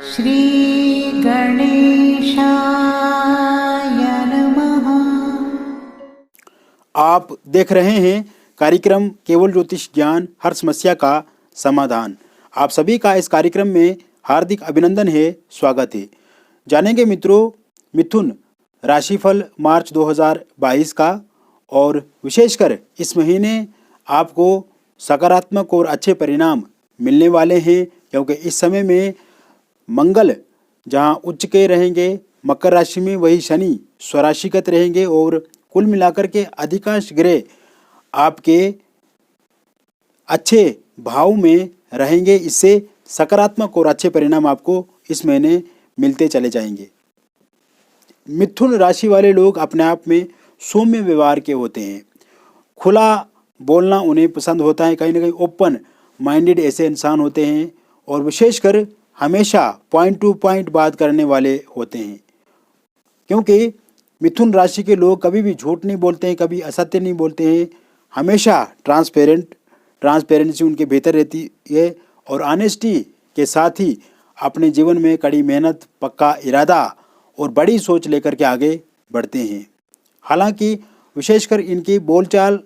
श्री गणेशाय नमः। आप देख रहे हैं कार्यक्रम केवल ज्योतिष ज्ञान, हर समस्या का समाधान। आप सभी का इस कार्यक्रम में हार्दिक अभिनंदन है, स्वागत है। जानेंगे मित्रों मिथुन राशिफल मार्च 2022 का, और विशेषकर इस महीने आपको सकारात्मक और अच्छे परिणाम मिलने वाले हैं, क्योंकि इस समय में मंगल जहां उच्च के रहेंगे मकर राशि में, वही शनि स्वराशिगत रहेंगे और कुल मिलाकर के अधिकांश ग्रह आपके अच्छे भाव में रहेंगे। इससे सकारात्मक और अच्छे परिणाम आपको इस महीने मिलते चले जाएंगे। मिथुन राशि वाले लोग अपने आप में सौम्य व्यवहार के होते हैं, खुला बोलना उन्हें पसंद होता है, कहीं ना कहीं ओपन माइंडेड ऐसे इंसान होते हैं, और विशेषकर हमेशा पॉइंट टू पॉइंट बात करने वाले होते हैं, क्योंकि मिथुन राशि के लोग कभी भी झूठ नहीं बोलते हैं, कभी असत्य नहीं बोलते हैं, हमेशा ट्रांसपेरेंसी उनके भीतर रहती है, और ऑनेस्टी के साथ ही अपने जीवन में कड़ी मेहनत, पक्का इरादा और बड़ी सोच लेकर के आगे बढ़ते हैं। हालांकि विशेषकर इनकी बोलचाल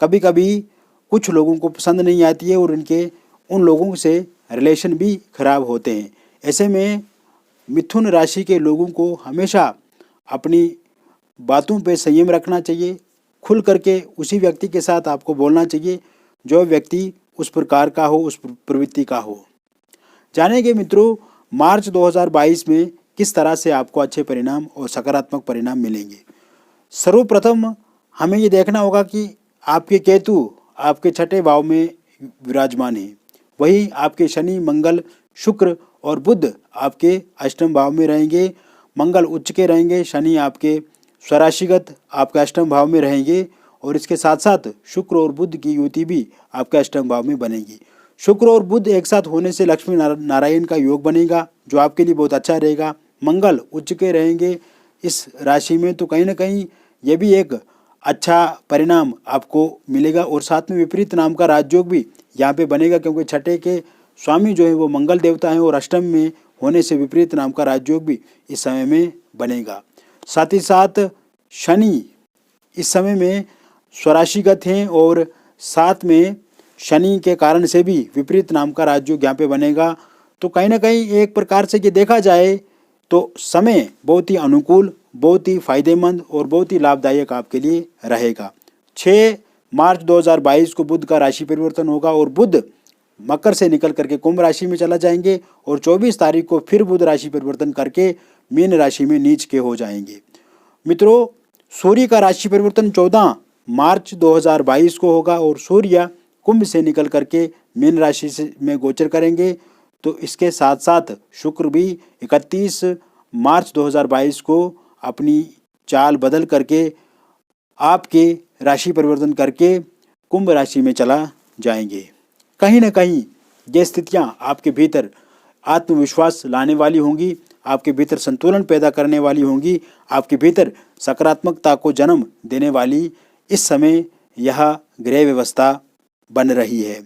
कभी कभी कुछ लोगों को पसंद नहीं आती है और इनके उन लोगों से रिलेशन भी खराब होते हैं। ऐसे में मिथुन राशि के लोगों को हमेशा अपनी बातों पे संयम रखना चाहिए, खुल करके उसी व्यक्ति के साथ आपको बोलना चाहिए जो व्यक्ति उस प्रकार का हो, उस प्रवृत्ति का हो। जानेंगे मित्रों मार्च 2022 में किस तरह से आपको अच्छे परिणाम और सकारात्मक परिणाम मिलेंगे। सर्वप्रथम हमें ये देखना होगा कि आपके केतु आपके छठे भाव में विराजमान है, वहीं आपके शनि, मंगल, शुक्र और बुध आपके अष्टम भाव में रहेंगे। मंगल उच्च के रहेंगे, शनि आपके स्वराशिगत आपके अष्टम भाव में रहेंगे, और इसके साथ साथ शुक्र और बुध की युति भी आपके अष्टम भाव में बनेगी। शुक्र और बुध एक साथ होने से लक्ष्मी नारायण का योग बनेगा, जो आपके लिए बहुत अच्छा रहेगा। मंगल उच्च के रहेंगे इस राशि में, तो कहीं ना कहीं ये भी एक अच्छा परिणाम आपको मिलेगा, और साथ में विपरीत नाम का राजयोग भी यहाँ पे बनेगा, क्योंकि छठे के स्वामी जो है वो मंगल देवता हैं, और अष्टम में होने से विपरीत नाम का राजयोग भी इस समय में बनेगा। साथ ही साथ शनि इस समय में स्वराशिगत हैं, और साथ में शनि के कारण से भी विपरीत नाम का राजयोग यहाँ पे बनेगा। तो कहीं ना कहीं एक प्रकार से ये देखा जाए तो समय बहुत ही अनुकूल, बहुत ही फायदेमंद और बहुत ही लाभदायक आपके लिए रहेगा। 6 मार्च 2022 को बुध का राशि परिवर्तन होगा, और बुध मकर से निकल करके कुंभ राशि में चला जाएंगे, और 24 तारीख को फिर बुध राशि परिवर्तन करके मीन राशि में नीच के हो जाएंगे। मित्रों सूर्य का राशि परिवर्तन 14 मार्च 2022 को होगा, और सूर्य कुंभ से निकल करके मीन राशि से में गोचर करेंगे। तो इसके साथ साथ शुक्र भी 31 मार्च 2022 को अपनी चाल बदल करके आपके राशि परिवर्तन करके कुंभ राशि में चला जाएंगे। कहीं ना कहीं ये स्थितियां आपके भीतर आत्मविश्वास लाने वाली होंगी, आपके भीतर संतुलन पैदा करने वाली होंगी, आपके भीतर सकारात्मकता को जन्म देने वाली इस समय यह ग्रह व्यवस्था बन रही है।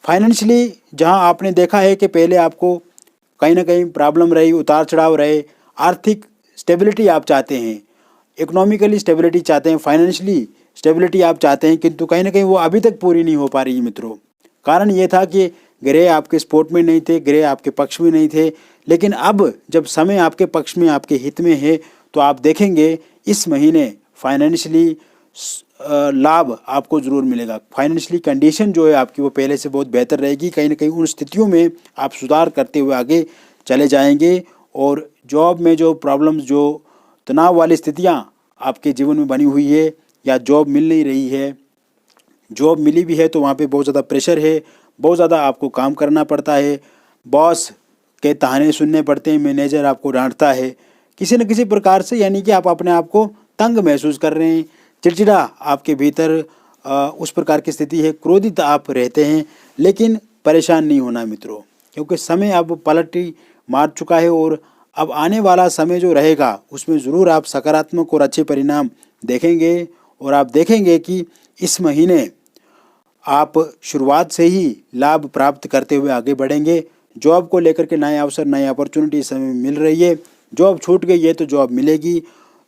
फाइनेंशियली जहां आपने देखा है कि पहले आपको कहीं ना कहीं प्रॉब्लम रही, उतार चढ़ाव रहे, आर्थिक स्टेबिलिटी आप चाहते हैं, इकोनॉमिकली स्टेबिलिटी चाहते हैं, फाइनेंशियली स्टेबिलिटी आप चाहते हैं, किंतु कहीं ना कहीं वो अभी तक पूरी नहीं हो पा रही है मित्रों। कारण ये था कि ग्रह आपके सपोर्ट में नहीं थे, ग्रह आपके पक्ष में नहीं थे, लेकिन अब जब समय आपके पक्ष में, आपके हित में है, तो आप देखेंगे इस महीने फाइनेंशियली लाभ आपको ज़रूर मिलेगा। फाइनेंशियली कंडीशन जो है आपकी वो पहले से बहुत बेहतर रहेगी। कहीं ना कहीं उन स्थितियों में आप सुधार करते हुए आगे चले जाएंगे, और जॉब में जो प्रॉब्लम्स, जो तनाव वाली स्थितियां आपके जीवन में बनी हुई है, या जॉब मिल नहीं रही है, जॉब मिली भी है तो वहाँ पे बहुत ज़्यादा प्रेशर है, बहुत ज़्यादा आपको काम करना पड़ता है, बॉस के ताने सुनने पड़ते हैं, मैनेजर आपको डांटता है किसी न किसी प्रकार से, यानी कि आप अपने आप को तंग महसूस कर रहे हैं, चिड़चिड़ा आपके भीतर उस प्रकार की स्थिति है, क्रोधित आप रहते हैं। लेकिन परेशान नहीं होना मित्रों, क्योंकि समय अब पलटी मार चुका है, और अब आने वाला समय जो रहेगा उसमें ज़रूर आप सकारात्मक और अच्छे परिणाम देखेंगे, और आप देखेंगे कि इस महीने आप शुरुआत से ही लाभ प्राप्त करते हुए आगे बढ़ेंगे। जॉब को लेकर के नए अवसर, नई अपॉर्चुनिटी इस समय मिल रही है। जॉब छूट गई है तो जॉब मिलेगी।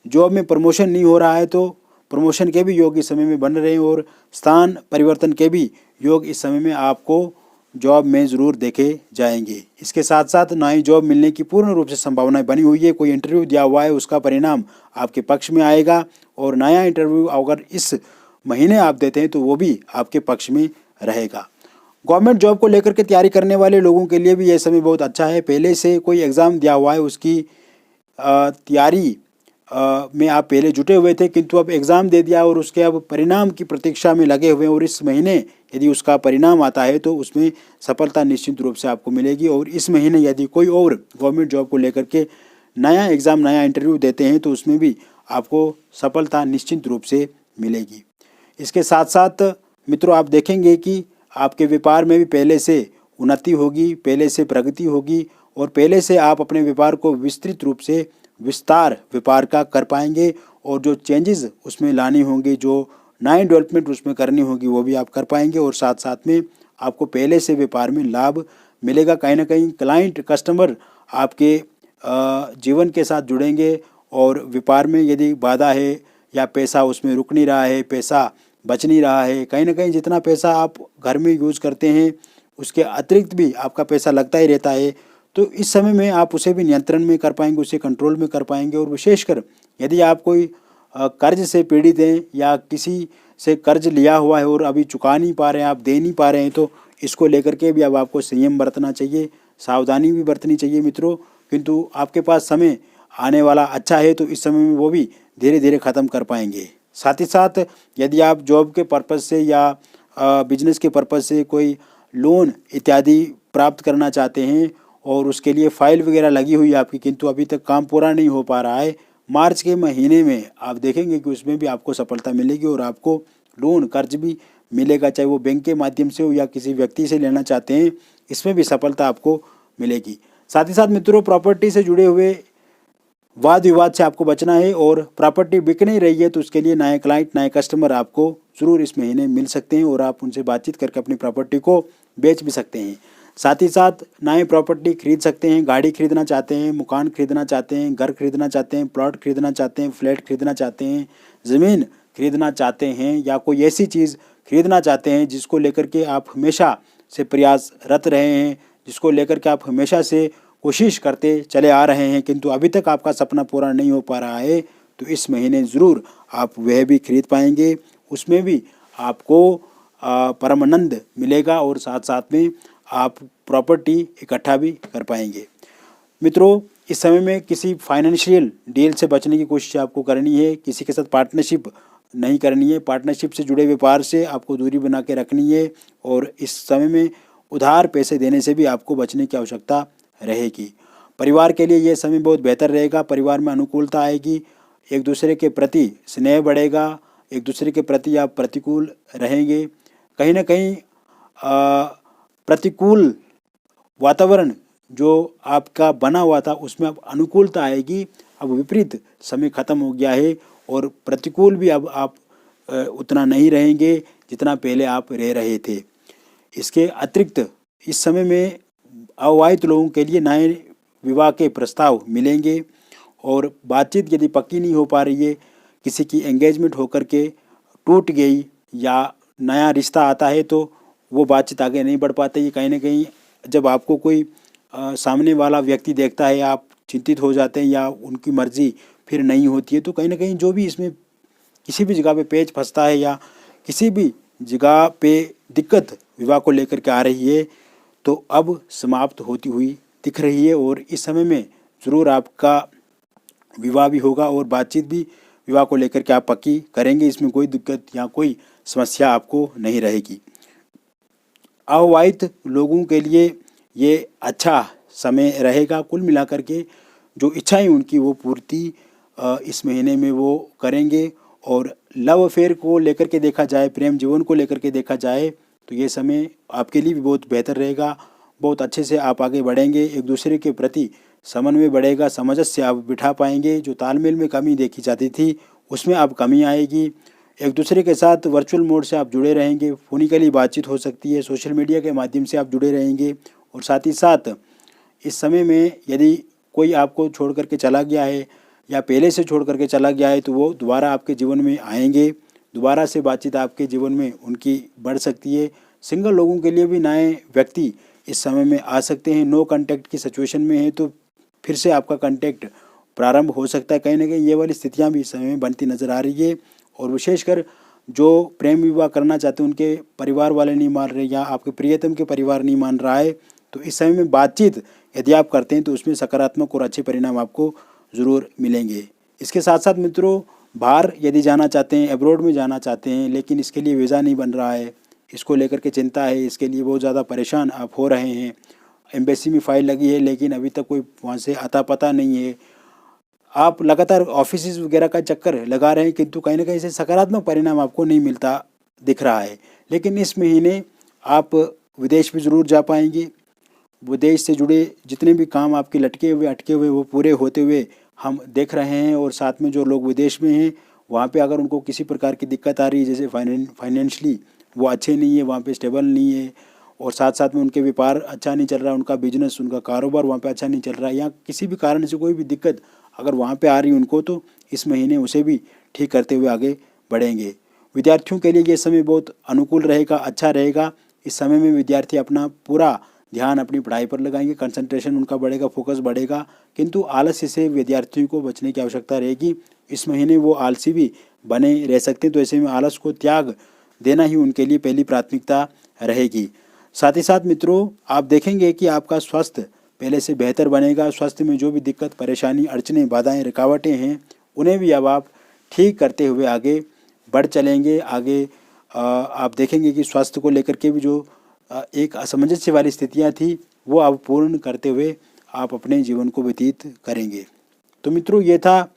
जॉब में प्रमोशन नहीं हो रहा है तो प्रमोशन के भी योग इस समय में बन रहे हैं और स्थान परिवर्तन के भी योग इस समय में आपको जॉब में ज़रूर देखे जाएंगे। इसके साथ साथ नई जॉब मिलने की पूर्ण रूप से संभावनाएं बनी हुई है। कोई इंटरव्यू दिया हुआ है उसका परिणाम आपके पक्ष में आएगा और नया इंटरव्यू अगर इस महीने आप देते हैं तो वो भी आपके पक्ष में रहेगा। गवर्नमेंट जॉब को लेकर के तैयारी करने वाले लोगों के लिए भी यह समय बहुत अच्छा है। पहले से कोई एग्ज़ाम दिया हुआ है उसकी तैयारी में आप पहले जुटे हुए थे किंतु अब एग्ज़ाम दे दिया और उसके अब परिणाम की प्रतीक्षा में लगे हुए हैं और इस महीने यदि उसका परिणाम आता है तो उसमें सफलता निश्चित रूप से आपको मिलेगी। और इस महीने यदि कोई और गवर्नमेंट जॉब को लेकर के नया एग्ज़ाम, नया इंटरव्यू देते हैं तो उसमें भी आपको सफलता निश्चित रूप से मिलेगी। इसके साथ साथ मित्रों आप देखेंगे कि आपके व्यापार में भी पहले से उन्नति होगी, पहले से प्रगति होगी और पहले से आप अपने व्यापार को विस्तृत रूप से विस्तार व्यापार का कर पाएंगे और जो चेंजेस उसमें लानी होंगी, जो नई डेवलपमेंट उसमें करनी होगी वो भी आप कर पाएंगे और साथ साथ में आपको पहले से व्यापार में लाभ मिलेगा। कहीं ना कहीं क्लाइंट, कस्टमर आपके जीवन के साथ जुड़ेंगे और व्यापार में यदि बाधा है या पैसा उसमें रुक नहीं रहा है, पैसा बच नहीं रहा है, कहीं ना कहीं जितना पैसा आप घर में यूज़ करते हैं उसके अतिरिक्त भी आपका पैसा लगता ही रहता है, तो इस समय में आप उसे भी नियंत्रण में कर पाएंगे, उसे कंट्रोल में कर पाएंगे। और विशेषकर यदि आप कोई कर्ज से पीड़ित हैं या किसी से कर्ज लिया हुआ है और अभी चुका नहीं पा रहे हैं, आप दे नहीं पा रहे हैं, तो इसको लेकर के भी अब आपको संयम बरतना चाहिए, सावधानी भी बरतनी चाहिए मित्रों। किंतु आपके पास समय आने वाला अच्छा है तो इस समय में वो भी धीरे धीरे ख़त्म कर पाएंगे। साथ ही साथ यदि आप जॉब के पर्पज़ से या बिजनेस के पर्पज़ से कोई लोन इत्यादि प्राप्त करना चाहते हैं और उसके लिए फ़ाइल वगैरह लगी हुई है आपकी किंतु अभी तक काम पूरा नहीं हो पा रहा है, मार्च के महीने में आप देखेंगे कि उसमें भी आपको सफलता मिलेगी और आपको लोन, कर्ज भी मिलेगा, चाहे वो बैंक के माध्यम से हो या किसी व्यक्ति से लेना चाहते हैं, इसमें भी सफलता आपको मिलेगी। साथ ही साथ मित्रों प्रॉपर्टी से जुड़े हुए वाद विवाद से आपको बचना है और प्रॉपर्टी बिक नहीं रही है तो उसके लिए नए क्लाइंट, नए कस्टमर आपको ज़रूर इस महीने मिल सकते हैं और आप उनसे बातचीत करके अपनी प्रॉपर्टी को बेच भी सकते हैं। साथ ही साथ नए प्रॉपर्टी खरीद सकते हैं, गाड़ी खरीदना चाहते हैं, मकान खरीदना चाहते हैं, घर खरीदना चाहते हैं, प्लॉट खरीदना चाहते हैं, फ्लैट खरीदना चाहते हैं, ज़मीन खरीदना चाहते हैं या कोई ऐसी चीज़ खरीदना चाहते हैं जिसको लेकर के आप हमेशा से प्रयासरत रहे हैं, जिसको लेकर के आप हमेशा से कोशिश करते चले आ रहे हैं किंतु अभी तक आपका सपना पूरा नहीं हो पा रहा है, तो इस महीने ज़रूर आप वह भी खरीद पाएंगे, उसमें भी आपको परमानंद मिलेगा और साथ साथ में आप प्रॉपर्टी इकट्ठा भी कर पाएंगे। मित्रों इस समय में किसी फाइनेंशियल डील से बचने की कोशिश आपको करनी है, किसी के साथ पार्टनरशिप नहीं करनी है, पार्टनरशिप से जुड़े व्यापार से आपको दूरी बना के रखनी है और इस समय में उधार पैसे देने से भी आपको बचने की आवश्यकता रहेगी। परिवार के लिए यह समय बहुत बेहतर रहेगा, परिवार में अनुकूलता आएगी, एक दूसरे के प्रति स्नेह बढ़ेगा, एक दूसरे के प्रति आप प्रतिकूल रहेंगे, कहीं ना कहीं प्रतिकूल वातावरण जो आपका बना हुआ था उसमें अब अनुकूलता आएगी। अब विपरीत समय ख़त्म हो गया है और प्रतिकूल भी अब आप उतना नहीं रहेंगे जितना पहले आप रह रहे थे। इसके अतिरिक्त इस समय में अविवाहित लोगों के लिए नए विवाह के प्रस्ताव मिलेंगे और बातचीत यदि पक्की नहीं हो पा रही है, किसी की एंगेजमेंट होकर के टूट गई या नया रिश्ता आता है तो वो बातचीत आगे नहीं बढ़ पाती है। कहीं ना कहीं जब आपको कोई सामने वाला व्यक्ति देखता है आप चिंतित हो जाते हैं या उनकी मर्ज़ी फिर नहीं होती है, तो कहीं ना कहीं जो भी इसमें किसी भी जगह पे पेच फंसता है या किसी भी जगह पे दिक्कत विवाह को लेकर के आ रही है तो अब समाप्त होती हुई दिख रही है और इस समय में ज़रूर आपका विवाह भी होगा और बातचीत भी विवाह को लेकर के आप पक्की करेंगे, इसमें कोई दिक्कत या कोई समस्या आपको नहीं रहेगी। अविवाहित लोगों के लिए ये अच्छा समय रहेगा, कुल मिलाकर के जो इच्छाएं उनकी वो पूर्ति इस महीने में वो करेंगे। और लव अफेयर को लेकर के देखा जाए, प्रेम जीवन को लेकर के देखा जाए तो ये समय आपके लिए भी बहुत बेहतर रहेगा, बहुत अच्छे से आप आगे बढ़ेंगे, एक दूसरे के प्रति समन्वय बढ़ेगा, सामंजस्य आप बिठा पाएंगे, जो तालमेल में कमी देखी जाती थी उसमें अब कमी आएगी। एक दूसरे के साथ वर्चुअल मोड से आप जुड़े रहेंगे, फोनिकली बातचीत हो सकती है, सोशल मीडिया के माध्यम से आप जुड़े रहेंगे और साथ ही साथ इस समय में यदि कोई आपको छोड़ करके चला गया है या पहले से छोड़ करके चला गया है तो वो दोबारा आपके जीवन में आएंगे, दोबारा से बातचीत आपके जीवन में उनकी बढ़ सकती है। सिंगल लोगों के लिए भी नए व्यक्ति इस समय में आ सकते हैं। नो कांटेक्ट की सिचुएशन में है तो फिर से आपका कांटेक्ट प्रारंभ हो सकता है। कहीं ना कहीं ये वाली स्थितियाँ भी इस समय में बनती नज़र आ रही है। और विशेषकर जो प्रेम विवाह करना चाहते हैं उनके परिवार वाले नहीं मान रहे या आपके प्रियतम के परिवार नहीं मान रहा है, तो इस समय में बातचीत यदि आप करते हैं तो उसमें सकारात्मक और अच्छे परिणाम आपको ज़रूर मिलेंगे। इसके साथ साथ मित्रों, बाहर यदि जाना चाहते हैं, अब्रॉड में जाना चाहते हैं, लेकिन इसके लिए वीज़ा नहीं बन रहा है, इसको लेकर के चिंता है, इसके लिए बहुत ज़्यादा परेशान आप हो रहे हैं, एम्बेसी में फ़ाइल लगी है लेकिन अभी तक कोई वहाँ से आता पता नहीं है, आप लगातार ऑफिस वगैरह का चक्कर लगा रहे हैं किंतु कहीं ना कहीं से सकारात्मक परिणाम आपको नहीं मिलता दिख रहा है। लेकिन इस महीने आप विदेश भी ज़रूर जा पाएंगे। विदेश से जुड़े जितने भी काम आपके लटके हुए अटके हुए वो पूरे होते हुए हम देख रहे हैं। और साथ में जो लोग विदेश में हैं वहाँ पे अगर उनको किसी प्रकार की दिक्कत आ रही है, जैसे फाइनेंशियली वो अच्छे नहीं है, वहाँ पे स्टेबल नहीं है, और साथ साथ में उनके व्यापार अच्छा नहीं चल रहा, उनका बिजनेस, उनका कारोबार वहाँ पे अच्छा नहीं चल रहा है, या किसी भी कारण से कोई भी दिक्कत अगर वहाँ पे आ रही है उनको, तो इस महीने उसे भी ठीक करते हुए आगे बढ़ेंगे। विद्यार्थियों के लिए ये समय बहुत अनुकूल रहेगा, अच्छा रहेगा। इस समय में विद्यार्थी अपना पूरा ध्यान अपनी पढ़ाई पर लगाएंगे, कंसंट्रेशन उनका बढ़ेगा, फोकस बढ़ेगा। किंतु आलस्य से विद्यार्थियों को बचने की आवश्यकता रहेगी। इस महीने वो आलसी भी बने रह सकते हैं, तो ऐसे में आलस को त्याग देना ही उनके लिए पहली प्राथमिकता रहेगी। साथ ही साथ मित्रों, आप देखेंगे कि आपका स्वास्थ्य पहले से बेहतर बनेगा। स्वास्थ्य में जो भी दिक्कत, परेशानी, अड़चनें, बाधाएं, रुकावटें हैं उन्हें भी अब आप ठीक करते हुए आगे बढ़ चलेंगे। आगे आप देखेंगे कि स्वास्थ्य को लेकर के भी जो एक असमंजस वाली स्थितियां थी वो अब पूर्ण करते हुए आप अपने जीवन को व्यतीत करेंगे। तो मित्रों, ये था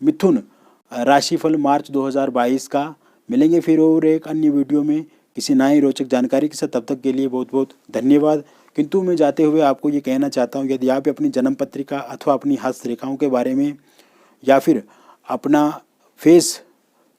मिथुन राशिफल मार्च 2022 का। मिलेंगे फिर और एक अन्य वीडियो में किसी नई रोचक जानकारी के साथ। तब तक के लिए बहुत बहुत धन्यवाद। किंतु मैं जाते हुए आपको ये कहना चाहता हूँ, यदि आप अपनी जन्म पत्रिका अथवा अपनी हस्तरेखाओं के बारे में या फिर अपना फेस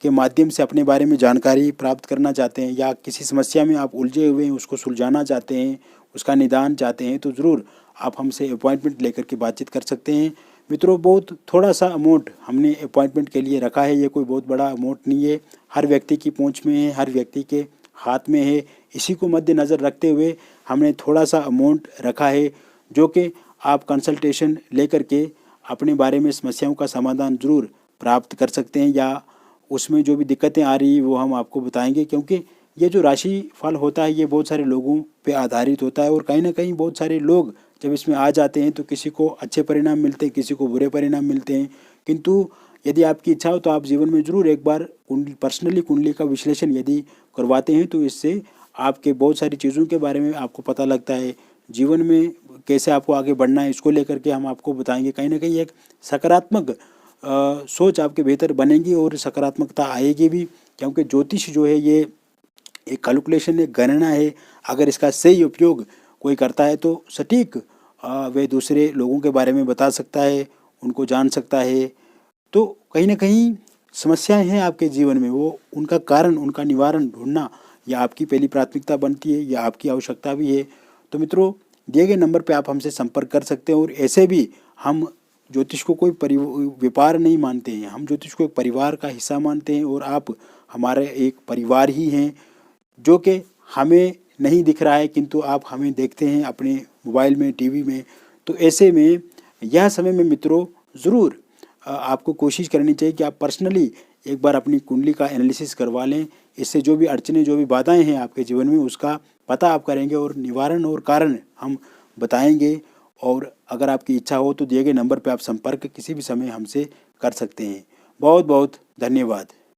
के माध्यम से अपने बारे में जानकारी प्राप्त करना चाहते हैं, या किसी समस्या में आप उलझे हुए हैं उसको सुलझाना चाहते हैं, उसका निदान चाहते हैं, तो ज़रूर आप हमसे अपॉइंटमेंट लेकर के बातचीत कर सकते हैं। मित्रों, बहुत थोड़ा सा अमाउंट हमने अपॉइंटमेंट के लिए रखा है, ये कोई बहुत बड़ा अमाउंट नहीं है, हर व्यक्ति की पहुंच में है, हर व्यक्ति के हाथ में है। इसी को मद्देनज़र रखते हुए हमने थोड़ा सा अमाउंट रखा है, जो कि आप कंसल्टेशन लेकर के अपने बारे में समस्याओं का समाधान ज़रूर प्राप्त कर सकते हैं, या उसमें जो भी दिक्कतें आ रही वो हम आपको बताएंगे। क्योंकि ये जो राशि फल होता है ये बहुत सारे लोगों पे आधारित होता है, और कहीं ना कहीं बहुत सारे लोग जब इसमें आ जाते हैं तो किसी को अच्छे परिणाम मिलते हैं, किसी को बुरे परिणाम मिलते हैं। किंतु यदि आपकी इच्छा हो तो आप जीवन में ज़रूर एक बार पर्सनली कुंडली का विश्लेषण यदि करवाते हैं तो इससे आपके बहुत सारी चीज़ों के बारे में आपको पता लगता है। जीवन में कैसे आपको आगे बढ़ना है इसको लेकर के हम आपको बताएंगे। कहीं ना कहीं एक सकारात्मक सोच आपके बेहतर बनेगी और सकारात्मकता आएगी भी, क्योंकि ज्योतिष जो है ये एक कैलकुलेशन, एक गणना है। अगर इसका सही उपयोग कोई करता है तो सटीक वे दूसरे लोगों के बारे में बता सकता है, उनको जान सकता है। तो कहीं ना कहीं समस्याएं हैं आपके जीवन में, वो उनका कारण, उनका निवारण ढूंढना यह आपकी पहली प्राथमिकता बनती है, यह आपकी आवश्यकता भी है। तो मित्रों, दिए गए नंबर पे आप हमसे संपर्क कर सकते हैं। और ऐसे भी हम ज्योतिष को कोई व्यापार नहीं मानते हैं, हम ज्योतिष को एक परिवार का हिस्सा मानते हैं, और आप हमारे एक परिवार ही हैं, जो कि हमें नहीं दिख रहा है किंतु आप हमें देखते हैं अपने मोबाइल में, टीवी में। तो ऐसे में यह समय में मित्रों ज़रूर आपको कोशिश करनी चाहिए कि आप पर्सनली एक बार अपनी कुंडली का एनालिसिस करवा लें। इससे जो भी अड़चनें, जो भी बाधाएं हैं आपके जीवन में उसका पता आप करेंगे और निवारण और कारण हम बताएंगे। और अगर आपकी इच्छा हो तो दिए गए नंबर पर आप संपर्क किसी भी समय हमसे कर सकते हैं। बहुत बहुत धन्यवाद।